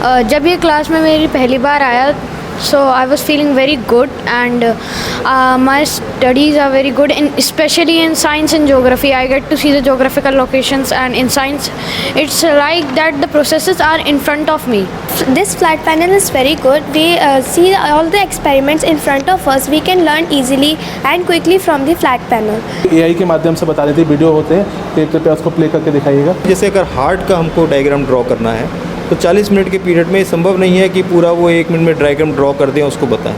जब ये क्लास में मेरी पहली बार आया, so I was feeling very good, and my studies are very good, especially in science and geography. I get to see the geographical locations, and in science it's like that the processes are in front of me. This flat panel is very good. We see all the experiments in front of us. We can learn easily and quickly from the flat panel. AI के माध्यम से बता रही थी, video होते हैं, एक कृपया उसको प्ले करके दिखाइएगा। जैसे अगर हार्ट का हमको डायग्राम ड्रॉ करना है तो 40 मिनट के पीरियड में संभव नहीं है कि पूरा वो 1 मिनट में डायग्राम ड्रॉ कर दें, उसको बताएं।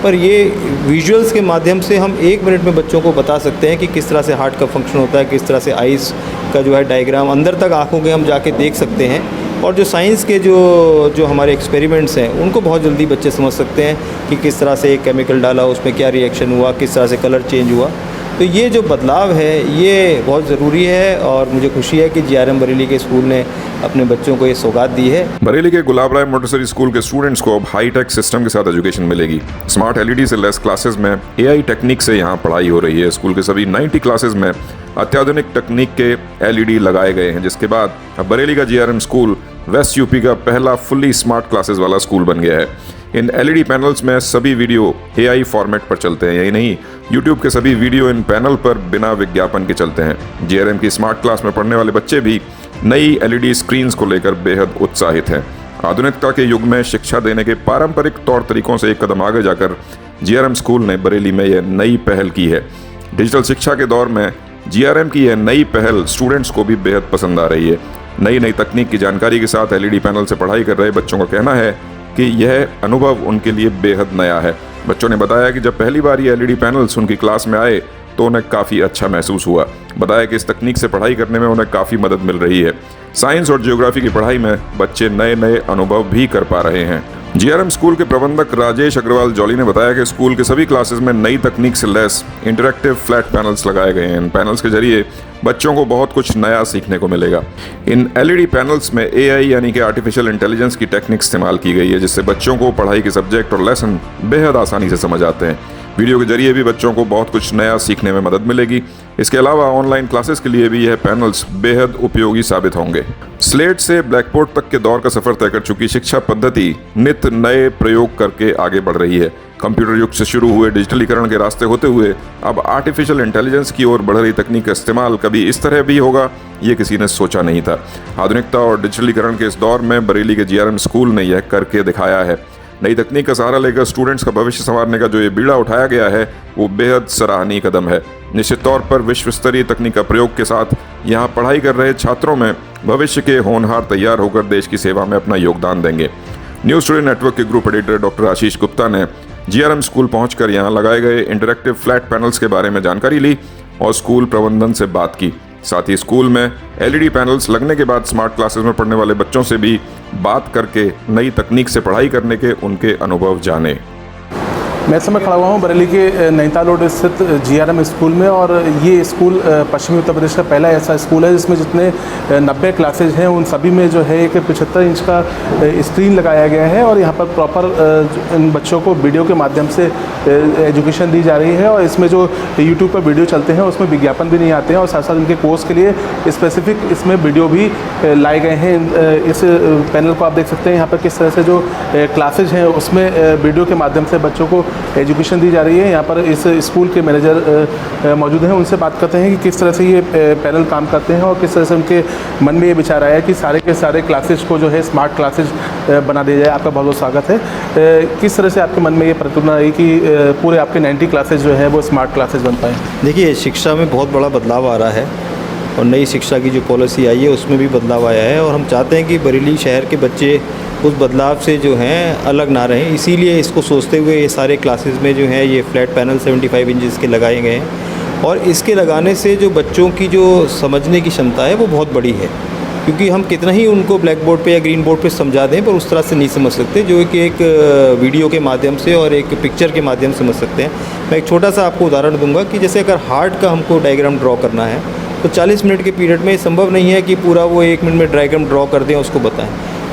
पर ये विजुअल्स के माध्यम से हम 1 मिनट में बच्चों को बता सकते हैं कि किस तरह से हार्ट का फंक्शन होता है, किस तरह से आइज़ का जो है डायग्राम अंदर तक आँखों के हम जाके देख सकते हैं। और जो साइंस के जो हमारे एक्सपेरिमेंट्स हैं उनको बहुत जल्दी बच्चे समझ सकते हैं कि किस तरह से एक केमिकल डाला, उसमें क्या रिएक्शन हुआ, किस तरह से कलर चेंज हुआ। तो ये जो बदलाव है ये बहुत ज़रूरी है और मुझे खुशी है कि GRM बरेली के स्कूल ने अपने बच्चों को ये सौगात दी है। बरेली के गुलाब राय मोंटेसरी स्कूल के स्टूडेंट्स को अब हाई टेक सिस्टम के साथ एजुकेशन मिलेगी। स्मार्ट LED से लेस क्लासेस में AI टेक्निक से यहाँ पढ़ाई हो रही है। स्कूल के सभी 90 क्लासेस में अत्याधुनिक तकनीक के LED लगाए गए हैं, जिसके बाद अब बरेली का GRM स्कूल वेस्ट यूपी का पहला फुल्ली स्मार्ट क्लासेस वाला स्कूल बन गया है। इन LED पैनल्स में सभी वीडियो AI फॉर्मेट पर चलते हैं। यही नहीं, YouTube के सभी वीडियो इन पैनल पर बिना विज्ञापन के चलते हैं। GRM की स्मार्ट क्लास में पढ़ने वाले बच्चे भी नई LED स्क्रीन्स को लेकर बेहद उत्साहित हैं। आधुनिकता के युग में शिक्षा देने के पारंपरिक तौर तरीकों से एक कदम आगे जाकर GRM स्कूल ने बरेली में यह नई पहल की है। डिजिटल शिक्षा के दौर में GRM की यह नई पहल स्टूडेंट्स को भी बेहद पसंद आ रही है। नई तकनीक की जानकारी के साथ LED पैनल से पढ़ाई कर रहे बच्चों का कहना है कि यह अनुभव उनके लिए बेहद नया है। बच्चों ने बताया कि जब पहली बार ये LED पैनल्स उनकी क्लास में आए तो उन्हें काफ़ी अच्छा महसूस हुआ। बताया कि इस तकनीक से पढ़ाई करने में उन्हें काफ़ी मदद मिल रही है। साइंस और ज्योग्राफी की पढ़ाई में बच्चे नए अनुभव भी कर पा रहे हैं। GRM स्कूल के प्रबंधक राजेश अग्रवाल जौली ने बताया कि स्कूल के सभी क्लासेस में नई तकनीक से लैस इंटरैक्टिव फ्लैट पैनल्स लगाए गए हैं। इन पैनल्स के जरिए बच्चों को बहुत कुछ नया सीखने को मिलेगा। इन LED पैनल्स में AI यानी कि आर्टिफिशियल इंटेलिजेंस की टेक्निक इस्तेमाल की गई है, जिससे बच्चों को पढ़ाई के सब्जेक्ट और लेसन बेहद आसानी से समझ आते हैं। वीडियो के जरिए भी बच्चों को बहुत कुछ नया सीखने में मदद मिलेगी। इसके अलावा ऑनलाइन क्लासेस के लिए भी यह पैनल्स बेहद उपयोगी साबित होंगे। स्लेट से ब्लैकबोर्ड तक के दौर का सफर तय कर चुकी शिक्षा पद्धति नित्य नए प्रयोग करके आगे बढ़ रही है। कंप्यूटर युग से शुरू हुए डिजिटलीकरण के रास्ते होते हुए अब आर्टिफिशियल इंटेलिजेंस की ओर बढ़ रही तकनीक का इस्तेमाल कभी इस तरह भी होगा, ये किसी ने सोचा नहीं था। आधुनिकता और डिजिटलीकरण के इस दौर में बरेली के GRM स्कूल ने यह करके दिखाया है। नई तकनीक का सहारा लेकर स्टूडेंट्स का भविष्य संवारने का जो ये बीड़ा उठाया गया है वो बेहद सराहनीय कदम है। निश्चित तौर पर विश्व स्तरीय तकनीक का प्रयोग के साथ यहाँ पढ़ाई कर रहे छात्रों में भविष्य के होनहार तैयार होकर देश की सेवा में अपना योगदान देंगे। न्यूज़ टुडे नेटवर्क के group editor doctor Ashish Gupta ने GRM स्कूल पहुंचकर यहाँ लगाए गए इंटरैक्टिव फ्लैट पैनल्स के बारे में जानकारी ली और स्कूल प्रबंधन से बात की। साथ ही स्कूल में LED पैनल्स लगने के बाद स्मार्ट क्लासेस में पढ़ने वाले बच्चों से भी बात करके नई तकनीक से पढ़ाई करने के उनके अनुभव जाने। मैं इस समय खड़ा हुआ हूँ बरेली के नैनीताल रोड स्थित GRM स्कूल में, और ये स्कूल पश्चिमी उत्तर प्रदेश का पहला ऐसा स्कूल है जिसमें जितने 90 क्लासेज हैं उन सभी में जो है एक 75 इंच का स्क्रीन लगाया गया है। और यहाँ पर प्रॉपर इन बच्चों को वीडियो के माध्यम से एजुकेशन दी जा रही है। और इसमें जो यूट्यूब पर वीडियो चलते हैं उसमें विज्ञापन भी नहीं आते हैं, और साथ साथ इनके कोर्स के लिए स्पेसिफिक इसमें वीडियो भी लाए गए हैं। इस पैनल को आप देख सकते हैं यहाँ पर किस तरह से जो क्लासेज हैं उसमें वीडियो के माध्यम से बच्चों को एजुकेशन दी जा रही है। यहाँ पर इस स्कूल के मैनेजर मौजूद हैं, उनसे बात करते हैं कि किस तरह से ये पैनल काम करते हैं और किस तरह से उनके मन में ये विचार आया कि सारे के सारे क्लासेज को जो है स्मार्ट क्लासेज बना दिया जाए। आपका बहुत बहुत स्वागत है। किस तरह से आपके मन में ये प्रतिज्ञा आई कि पूरे आपके 90 क्लासेज जो है वो स्मार्ट क्लासेज बन पाए? देखिए, शिक्षा में बहुत बड़ा बदलाव आ रहा है और नई शिक्षा की जो पॉलिसी आई है उसमें भी बदलाव आया है, और हम चाहते हैं कि बरेली शहर के बच्चे उस बदलाव से जो हैं अलग ना रहें। इसीलिए इसको सोचते हुए ये सारे क्लासेस में जो है ये फ्लैट पैनल 75 इंचज़ के लगाए गए हैं। और इसके लगाने से जो बच्चों की जो समझने की क्षमता है वो बहुत बड़ी है, क्योंकि हम कितना ही उनको ब्लैक बोर्ड पे या ग्रीन बोर्ड पे समझा दें पर उस तरह से नहीं समझ सकते जो कि एक वीडियो के माध्यम से और एक पिक्चर के माध्यम से समझ सकते हैं। मैं एक छोटा सा आपको उदाहरण दूंगा कि जैसे अगर हार्ट का हमको डायग्राम ड्रॉ करना है तो 40 मिनट के पीरियड में संभव नहीं है कि पूरा वो 1 मिनट में डायग्राम ड्रॉ कर दें, उसको बताएं।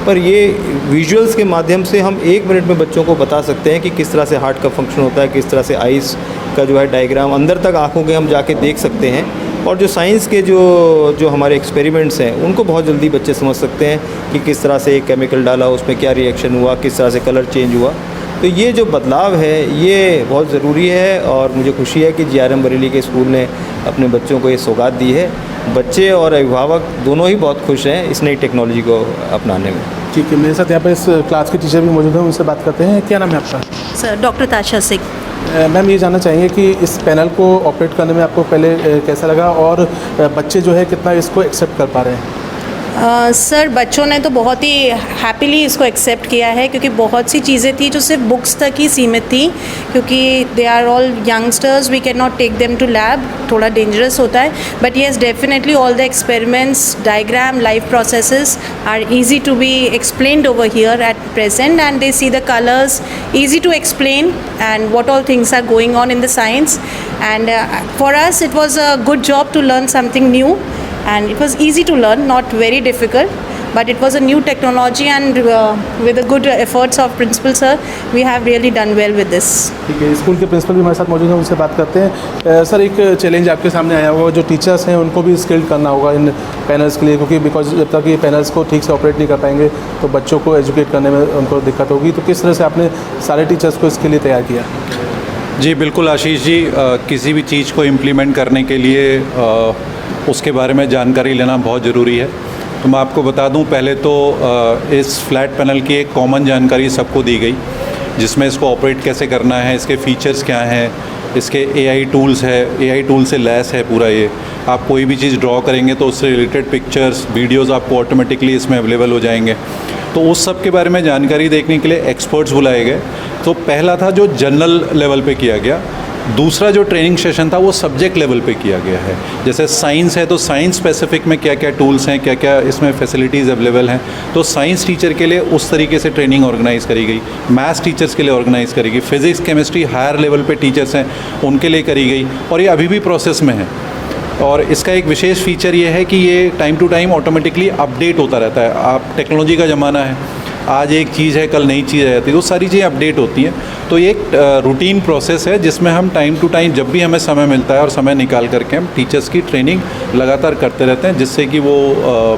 पर ये विजुअल्स के माध्यम से हम 1 मिनट में बच्चों को बता सकते हैं कि किस तरह से हार्ट का फंक्शन होता है, किस तरह से आइज़ का जो है डायग्राम अंदर तक आँखों के हम जाके देख सकते हैं। और जो साइंस के जो हमारे एक्सपेरिमेंट्स हैं उनको बहुत जल्दी बच्चे समझ सकते हैं कि किस तरह से एक केमिकल डाला, उसमें क्या रिएक्शन हुआ, किस तरह से कलर चेंज हुआ। तो ये जो बदलाव है ये बहुत ज़रूरी है और मुझे खुशी है कि GRM बरेली के स्कूल ने अपने बच्चों को ये सौगात दी है। बच्चे और अभिभावक दोनों ही बहुत खुश हैं इस नई टेक्नोलॉजी को अपनाने में। ठीक है, मेरे साथ यहाँ पर इस क्लास के टीचर भी मौजूद हैं, उनसे बात करते हैं। क्या नाम है आपका? सर डॉक्टर ताशा सिंह। मैम, ये जानना चाहेंगे कि इस पैनल को ऑपरेट करने में आपको पहले कैसा लगा और बच्चे जो है कितना इसको एक्सेप्ट कर पा रहे हैं? सर बच्चों ने तो बहुत ही हैप्पीली इसको एक्सेप्ट किया है, क्योंकि बहुत सी चीज़ें थी जो सिर्फ बुक्स तक ही सीमित थी, क्योंकि they are all youngsters, we can not take them to lab, थोड़ा डेंजरस होता है। But yes, definitely all the experiments, diagram, live processes are easy to be explained over here at present, and they see the colours, easy to explain and what all things are going on in the science. And for us it was a good job to learn something new, and it was easy to learn, not very difficult, but it was a new technology, and with the good efforts of principal sir, we have really done well with this. ठीक है, school के principal भी हमारे साथ मौजूद हैं, उनसे बात करते हैं। सर, एक चैलेंज आपके सामने आया होगा, जो टीचर्स हैं उनको भी स्किल्ड करना होगा इन पैनल्स के लिए, क्योंकि बिकॉज जब तक ये पैनल्स को ठीक से ऑपरेट नहीं कर पाएंगे तो बच्चों को एजुकेट करने में उनको दिक्कत होगी। तो किस तरह से आपने सारे टीचर्स को इसके लिए तैयार किया? जी बिल्कुल आशीष जी, किसी भी चीज़ को इम्प्लीमेंट करने के लिए उसके बारे में जानकारी लेना बहुत ज़रूरी है। तो मैं आपको बता दूं, पहले तो इस फ्लैट पैनल की एक कॉमन जानकारी सबको दी गई, जिसमें इसको ऑपरेट कैसे करना है, इसके फीचर्स क्या हैं, इसके AI टूल्स है, AI टूल से लैस है पूरा ये। आप कोई भी चीज़ ड्रॉ करेंगे तो उससे रिलेटेड पिक्चर्स, वीडियोज़ आपको ऑटोमेटिकली इसमें अवेलेबल हो जाएंगे। तो उस सब के बारे में जानकारी देखने के लिए एक्सपर्ट्स बुलाए गए। तो पहला था जो जनरल लेवल पे किया गया, दूसरा जो ट्रेनिंग सेशन था वो सब्जेक्ट लेवल पे किया गया है। जैसे साइंस है तो साइंस स्पेसिफिक में क्या क्या टूल्स हैं, क्या क्या इसमें फैसिलिटीज़ अवेलेबल हैं, तो साइंस टीचर के लिए उस तरीके से ट्रेनिंग ऑर्गेनाइज़ करी गई, मैथ्स टीचर्स के लिए ऑर्गेनाइज़ करी गई, फिज़िक्स केमिस्ट्री हायर लेवल पे टीचर्स हैं उनके लिए करी गई, और ये अभी भी प्रोसेस में है। और इसका एक विशेष फीचर ये है कि ये time to time automatically update होता रहता है। आप टेक्नोलॉजी का ज़माना है, आज एक चीज़ है कल नई चीज़ आ जाती है, तो सारी चीज़ें अपडेट होती हैं। तो ये एक रूटीन प्रोसेस है जिसमें हम टाइम टू टाइम जब भी हमें समय मिलता है और समय निकाल करके हम टीचर्स की ट्रेनिंग लगातार करते रहते हैं, जिससे कि वो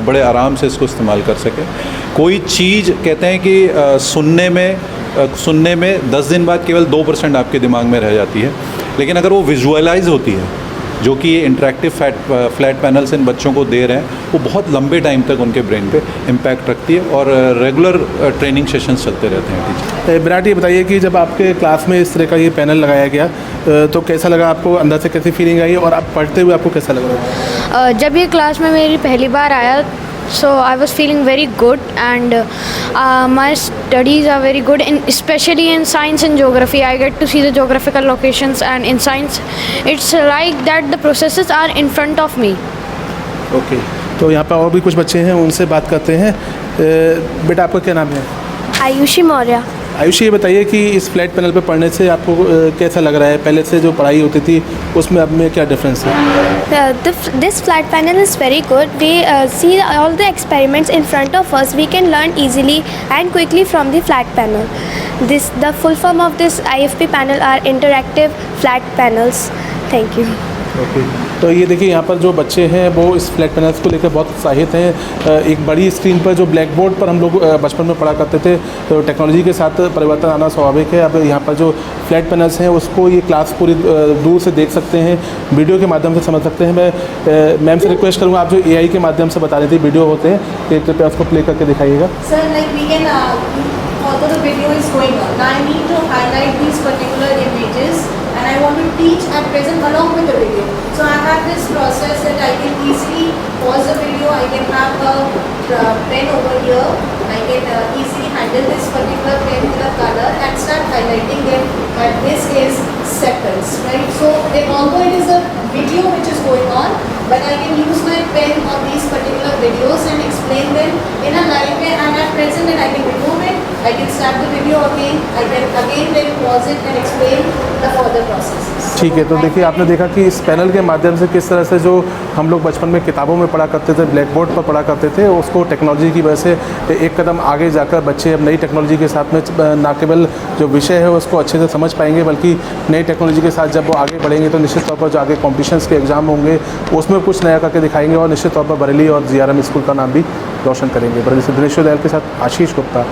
बड़े आराम से इसको इस्तेमाल कर सकें। कोई चीज़ कहते हैं कि सुनने में 10 दिन बाद केवल 2% आपके दिमाग में रह जाती है, लेकिन अगर वो विजुअलाइज होती है, जो कि ये इंटरेक्टिव फ्लैट पैनल्स इन बच्चों को दे रहे हैं, वो बहुत लंबे टाइम तक उनके ब्रेन पे इम्पैक्ट रखती है, और रेगुलर ट्रेनिंग सेशंस चलते रहते हैं टीचर। विराट, ये बताइए कि जब आपके क्लास में इस तरह का ये पैनल लगाया गया तो कैसा लगा आपको, अंदर से कैसी फीलिंग आई, और आप पढ़ते हुए आपको कैसा लग रहा है? जब ये क्लास में मेरी पहली बार आया, so I was feeling very good, and my studies are very good, especially in science and geography. I get to see the geographical locations, and in science it's like that the processes are in front of me. Okay, तो यहाँ पर और भी कुछ बच्चे हैं, उनसे बात करते हैं। बेटा, आपका क्या नाम है? आयुषी मौर्य। आयुषी, ये बताइए कि इस फ्लैट पैनल पे पढ़ने से आपको कैसा लग रहा है? पहले से जो पढ़ाई होती थी उसमें अब में क्या डिफरेंस है? This flat panel is very good. We see all the experiments in front of us. We can learn easily and quickly from the flat panel. The full form of this IFP panel are interactive flat panels. Thank you. Okay, तो ये देखिए यहाँ पर जो बच्चे हैं वो इस फ्लैट पैनल्स को लेकर बहुत उत्साहित हैं। एक बड़ी स्क्रीन पर जो ब्लैक बोर्ड पर हम लोग बचपन में पढ़ा करते थे, तो टेक्नोलॉजी के साथ परिवर्तन आना स्वाभाविक है। अब यहाँ पर जो फ्लैट पैनल्स हैं उसको ये क्लास पूरी दूर से देख सकते हैं, वीडियो के माध्यम से समझ सकते हैं। मैं मैम से रिक्वेस्ट करूँगा, आप जो AI के माध्यम से बता रही थी वीडियो होते हैं, कि कृपया उसको प्ले करके दिखाइएगा। Sir, like we can, although the video is going on, now I need to highlight these particular images, and I want to teach at present along with the video. So I have this process that I can easily pause the video, I can have a pen over here, I can easily handle this particular pen with a color and start highlighting them, and this is seconds, right? So although it is a video which is going on, but I can use my pen on these particular videos and explain them in a live way, and at present and I can remove it, I can start the video again, I can again then pause it and explain the further processes. ठीक है, तो देखिए आपने देखा कि इस panel के माध्यम से किस तरह से जो हम लोग बचपन में किताबों में पढ़ा करते थे, ब्लैक बोर्ड पर पढ़ा करते थे, उसको टेक्नोलॉजी की वजह से एक कदम आगे जाकर बच्चे अब नई टेक्नोलॉजी के साथ में ना केवल जो विषय है उसको अच्छे से समझ पाएंगे, बल्कि नई टेक्नोलॉजी के साथ जब वो आगे बढ़ेंगे तो निश्चित तौर पर जो आगे कॉम्पिटिशन्स के एग्ज़ाम होंगे उसमें कुछ नया करके दिखाएंगे और निश्चित तौर पर बरेली और GRM स्कूल का नाम भी रोशन करेंगे। बरेली से दिनेश देल के साथ आशीष गुप्ता,